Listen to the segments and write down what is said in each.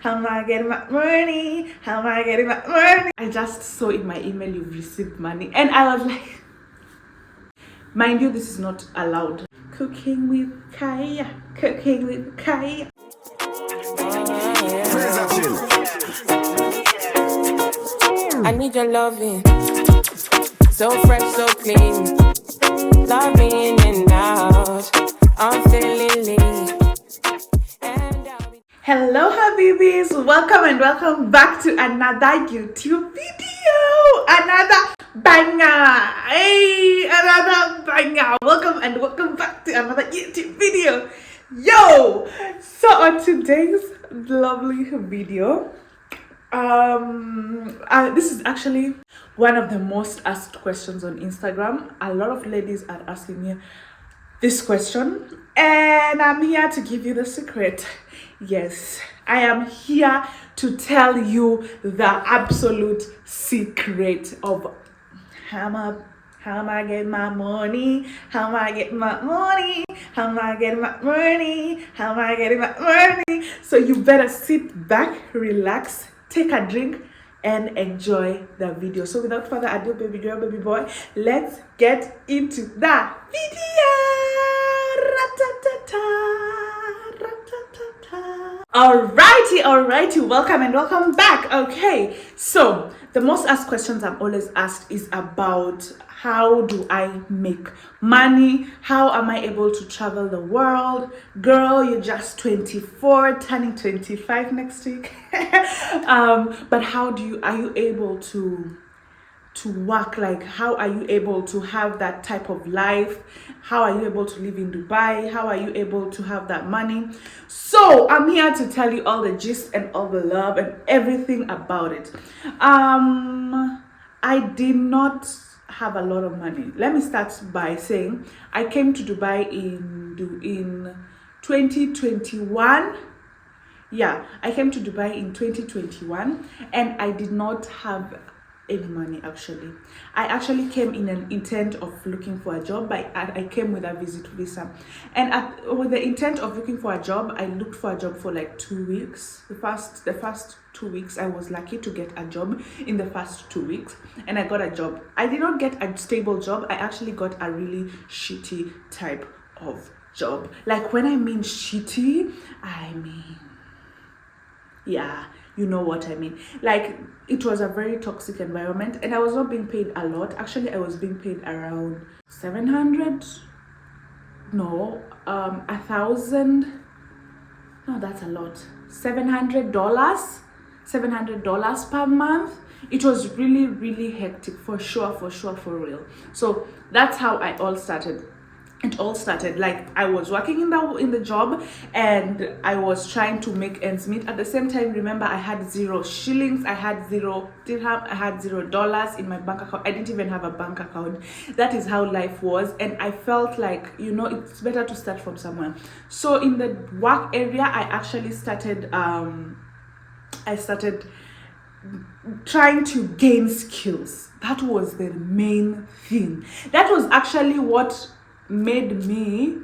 How am I getting my money? How am I getting my money? I just saw in my email you've received money, and I was like, mind you, this is not allowed. Cooking with Kaya, cooking with Kaya. I need your loving, so fresh, so clean, loving in and out. I'm feeling lean. Hello Habibis, welcome back to another YouTube video, another banger. Hey, another banger. Welcome back to another YouTube video. Yo, so on today's lovely video, this is actually one of the most asked questions on Instagram. A lot of ladies are asking me this question, and I'm here to give you the secret. Yes, I am here to tell you the absolute secret of how am I get my money? How am I get my money? How am I getting my money? How am I getting my money? So you better sit back, relax, take a drink, and enjoy the video. So without further ado, baby girl, baby boy, let's get into the video. Alrighty, welcome back. Okay, so the most asked questions I'm always asked is about how do I make money? How am I able to travel the world? Girl, you're just 24, turning 25 next week. But how are you able to work? Like, how are you able to have that type of life? How are you able to live in Dubai? How are you able to have that money? So I'm here to tell you all the gist and all the love and everything about it. I did not have a lot of money. Let me start by saying I came to Dubai in 2021. Yeah, I came to Dubai in 2021, and I did not have any money. Actually, I actually came in an intent of looking for a job. I came with a visit visa, and with the intent of looking for a job, I looked for a job for like 2 weeks. The first 2 weeks, I was lucky to get a job in the first 2 weeks, and I got a job. I did not get a stable job. I actually got a really shitty type of job. Like, when I mean shitty, I mean, yeah, you know what I mean. Like, it was a very toxic environment, and I was not being paid a lot. Actually, I was being paid around 700, no, 1,000, no, that's a lot, $700 per month. It was really hectic, for sure, for real. So that's how it all started. Like, I was working in the job, and I was trying to make ends meet. At the same time, remember, I had 0 shillings, I had 0 dirham, I had $0 in my bank account. I didn't even have a bank account. That is how life was, and I felt like, it's better to start from somewhere. So in the work area, I actually started trying to gain skills. That was the main thing. That was actually what made me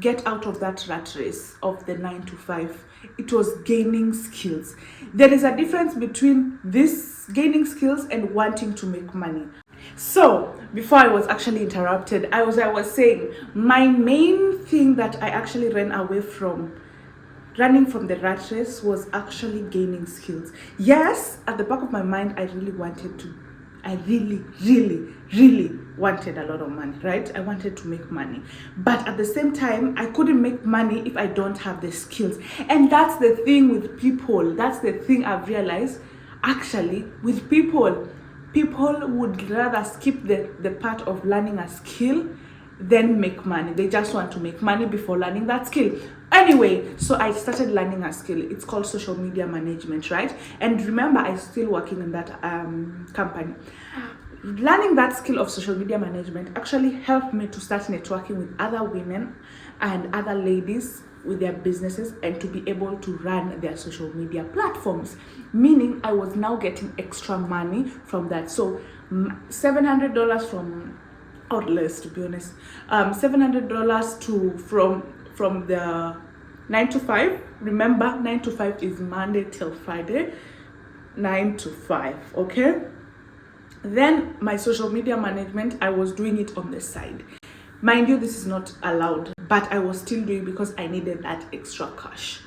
get out of that rat race of the 9 to 5. It was gaining skills. There is a difference between this gaining skills and wanting to make money. So before I was actually interrupted, I was saying my main thing that I actually ran away from, running from the rat race, was actually gaining skills. Yes, at the back of my mind, I really wanted a lot of money, right? I wanted to make money, but at the same time, I couldn't make money if I don't have the skills. And that's the thing with people. That's the thing I've realized. Actually, with people would rather skip the part of learning a skill than make money. They just want to make money before learning that skill. Anyway, so I started learning a skill. It's called social media management, right? And remember, I'm still working in that company. Learning that skill of social media management actually helped me to start networking with other women and other ladies with their businesses, and to be able to run their social media platforms, meaning I was now getting extra money from that. So $700 from, or less, to be honest, $700 from the 9 to 5. Remember, 9 to 5 is Monday till Friday. 9 to 5, okay? Then my social media management, I was doing it on the side. Mind you, this is not allowed, but I was still doing because I needed that extra cash.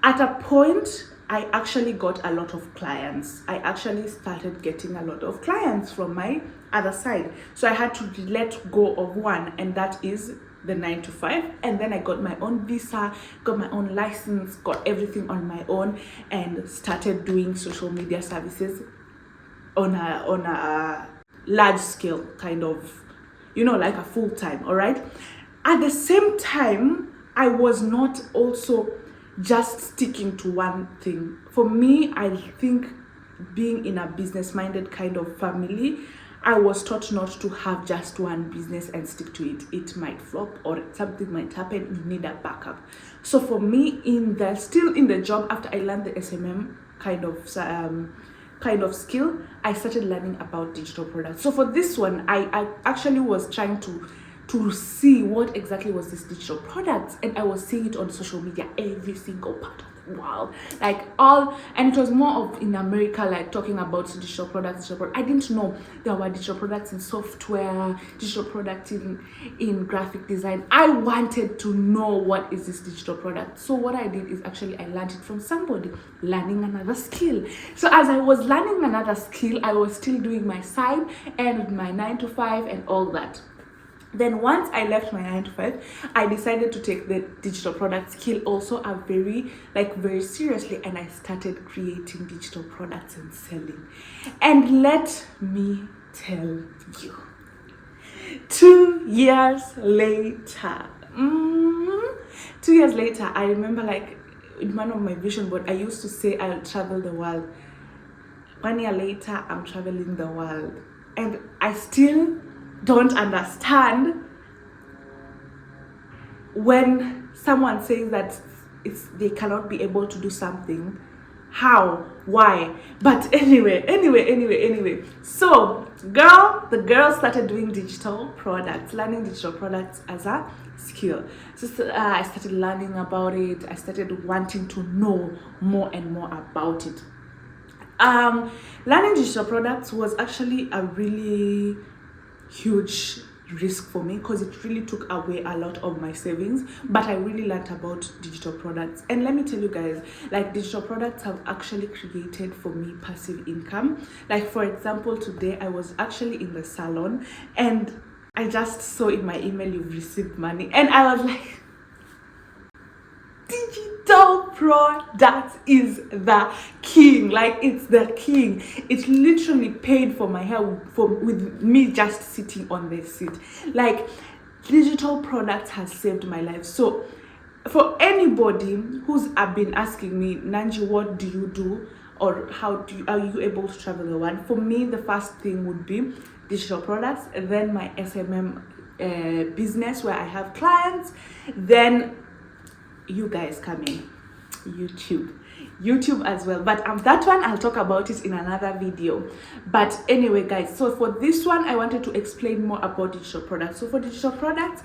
At a point, I actually got a lot of clients. I actually started getting a lot of clients from my other side. So I had to let go of one, and that is the 9 to 5. And then I got my own visa, got my own license, got everything on my own, and started doing social media services on a large scale, kind of, you know, like a full time. All right. At the same time, I was not also just sticking to one thing. For me, I think being in a business-minded kind of family, I was taught not to have just one business and stick to it. It might flop or something might happen. You need a backup. So for me, still in the job, after I learned the SMM kind of skill, I started learning about digital products. So for this one, I actually was trying to see what exactly was this digital products, and I was seeing it on social media, every single part of the world, and it was more of in America, like talking about digital products. I didn't know there were digital products in software, digital products in graphic design. I wanted to know what is this digital product. So what I did is actually I learned it from somebody, learning another skill. So as I was learning another skill, I was still doing my side and my 9 to 5 and all that. Then once I left my 9 to 5, I decided to take the digital product skill also very seriously, and I started creating digital products and selling. And let me tell you, 2 years later, 2 years later, I remember, like, in one of my vision board, I used to say I'll travel the world. 1 year later, I'm traveling the world, and I still don't understand when someone says that they cannot be able to do something. How? Why? But anyway. So the girl started doing digital products, learning digital products as a skill. So I started learning about it. I started wanting to know more and more about it. Learning digital products was actually a really huge risk for me because it really took away a lot of my savings, but I really learned about digital products. And let me tell you guys, like, digital products have actually created for me passive income. Like, for example, today I was actually in the salon and I just saw in my email, you've received money, and I was like, digital products is the king. Like, it's the king. It literally paid for my hair with me just sitting on the seat. Like, digital products has saved my life. So for anybody who's been asking me, Nanji, what do you do, or are you able to travel the world? For me, the first thing would be digital products, and then my SMM business where I have clients, then you guys come in, YouTube as well, but that one I'll talk about it in another video. But anyway, guys, so for this one I wanted to explain more about digital products. So for digital products,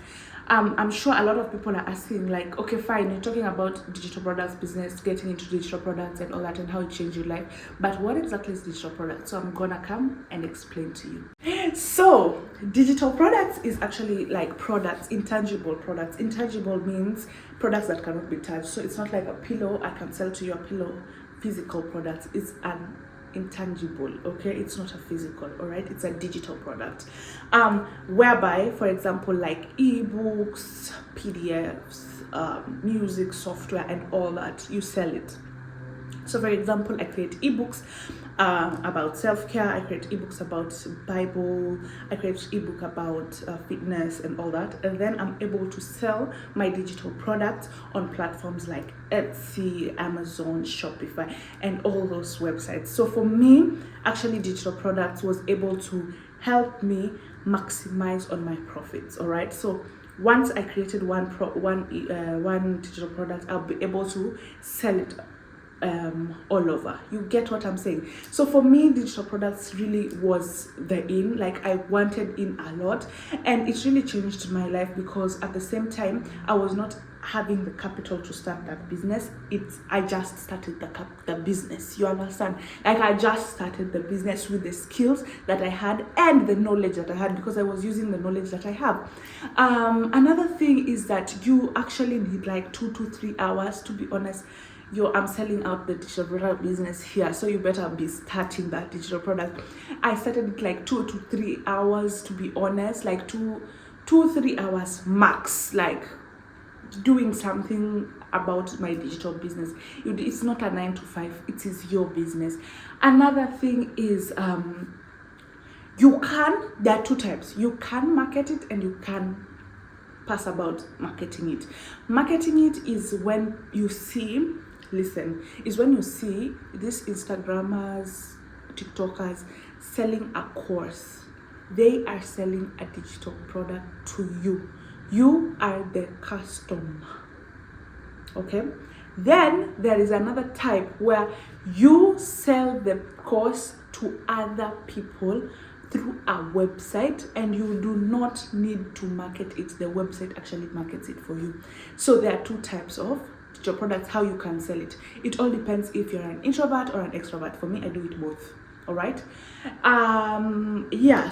I'm sure a lot of people are asking, like, okay, fine, you're talking about digital products business, getting into digital products and all that, and how it changed your life, but what exactly is digital products? So I'm gonna come and explain to you. So digital products is actually like products, intangible products. Intangible means products that cannot be touched. So it's not like a pillow. I can sell to you a pillow, physical products. It's an intangible, okay? It's not a physical, all right? It's a digital product, whereby, for example, like ebooks, PDFs, music, software, and all that, you sell it. So for example, I create ebooks about self-care, I create ebooks about Bible, I create ebook about fitness and all that, and then I'm able to sell my digital products on platforms like Etsy, Amazon, Shopify, and all those websites. So for me, actually, digital products was able to help me maximize on my profits. All right, so once I created one digital product, I'll be able to sell it all over. You get what I'm saying? So for me, digital products really was the in. Like, I wanted in a lot, and it really changed my life, because at the same time I was not having the capital to start that business. I just started the business, you understand? Like, I just started the business with the skills that I had and the knowledge that I had, because I was using the knowledge that I have. Another thing is that you actually need like 2 to 3 hours, to be honest. I'm selling out the digital product business here, so you better be starting that digital product. I started it like 2 to 3 hours, to be honest, like 2-3 hours max, like doing something about my digital business. It's not a 9 to 5, it is your business. Another thing is there are 2 types. You can market it and you can pass about marketing it. Marketing it is when you see these Instagrammers, TikTokers selling a course. They are selling a digital product to you. You are the customer. Okay? Then there is another type where you sell the course to other people through a website, and you do not need to market it. The website actually markets it for you. So there are 2 types of digital products, how you can sell it. It all depends if you're an introvert or an extrovert. For me, I do it both. All right?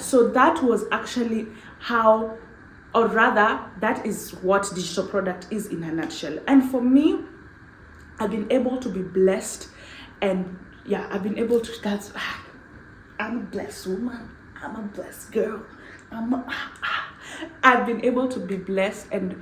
So that was actually how, or rather, that is what digital product is in a nutshell. And for me, I've been able to be blessed, and I've been able to, I'm a blessed woman, I'm a blessed girl, I've been able to be blessed and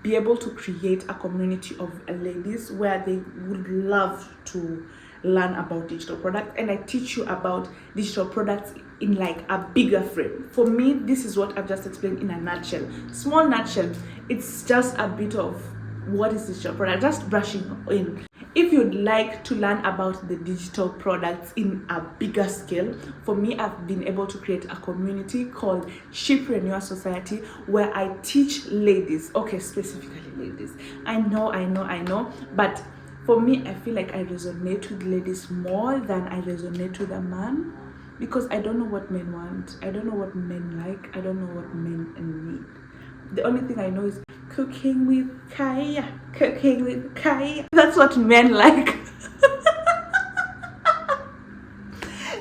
be able to create a community of ladies where they would love to learn about digital products, and I teach you about digital products in like a bigger frame. For me, this is what I've just explained in a nutshell, small nutshell. It's just a bit of what is digital product, just brushing in. If you'd like to learn about the digital products in a bigger scale, for me, I've been able to create a community called Shepreneur Society, where I teach ladies, specifically ladies. I know, but for me, I feel like I resonate with ladies more than I resonate with a man, because I don't know what men want, I don't know what men like, I don't know what men need. The only thing I know is cooking with Kaya. That's what men like.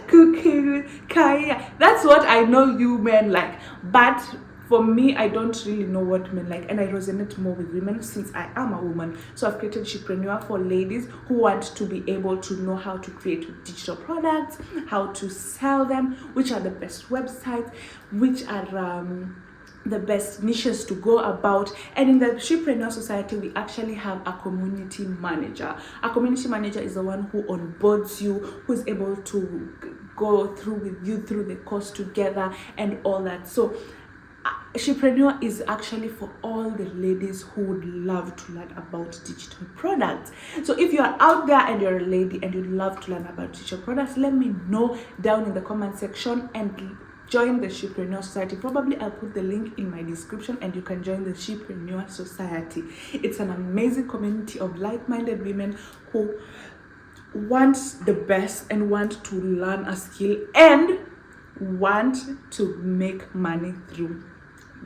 Cooking with Kaya. That's what I know you men like. But for me, I don't really know what men like, and I resonate more with women since I am a woman. So I've created Shepreneur for ladies who want to be able to know how to create digital products, how to sell them, which are the best websites, which are the best niches to go about. And in the Shepreneur Society, we actually have a community manager. A community manager is the one who onboards you, who is able to go through with you through the course together and all that. So Shepreneur is actually for all the ladies who would love to learn about digital products. So if you are out there and you're a lady and you'd love to learn about digital products, let me know down in the comment section and join the Shepreneur Society. Probably I'll put the link in my description and you can join the Shepreneur Society. It's an amazing community of like-minded women who want the best and want to learn a skill and want to make money through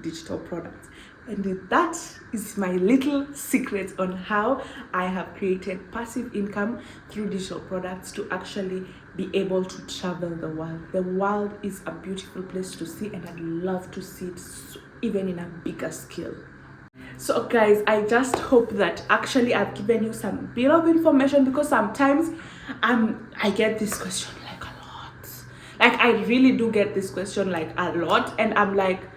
digital products. And that is my little secret on how I have created passive income through digital products to actually be able to travel the world. The world is a beautiful place to see, and I'd love to see it even in a bigger scale. So guys, I just hope that actually I've given you some bit of information, because sometimes I get this question like a lot. Like, I really do get this question like a lot, and I'm like,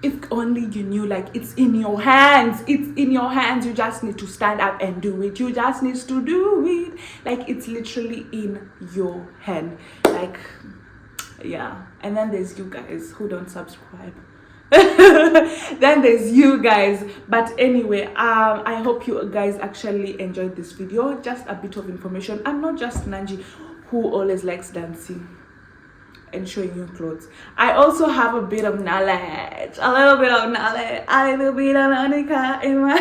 if only you knew, like, it's in your hands. It's in your hands. You just need to stand up and do it. You just need to do it. Like, it's literally in your hand. Like, yeah. And then there's you guys who don't subscribe. Then there's you guys. But anyway, I hope you guys actually enjoyed this video. Just a bit of information. I'm not just Nanji who always likes dancing. and showing you clothes. I also have a bit of knowledge, a little bit of Monica in my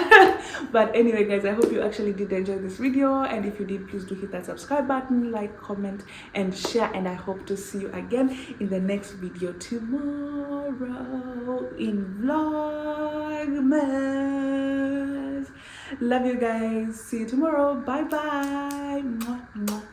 but anyway guys, I hope you actually did enjoy this video, and if you did, please do hit that subscribe button, like, comment and share, and I hope to see you again in the next video tomorrow in Vlogmas. Love you guys, see you tomorrow, bye bye. Mwah, mwah.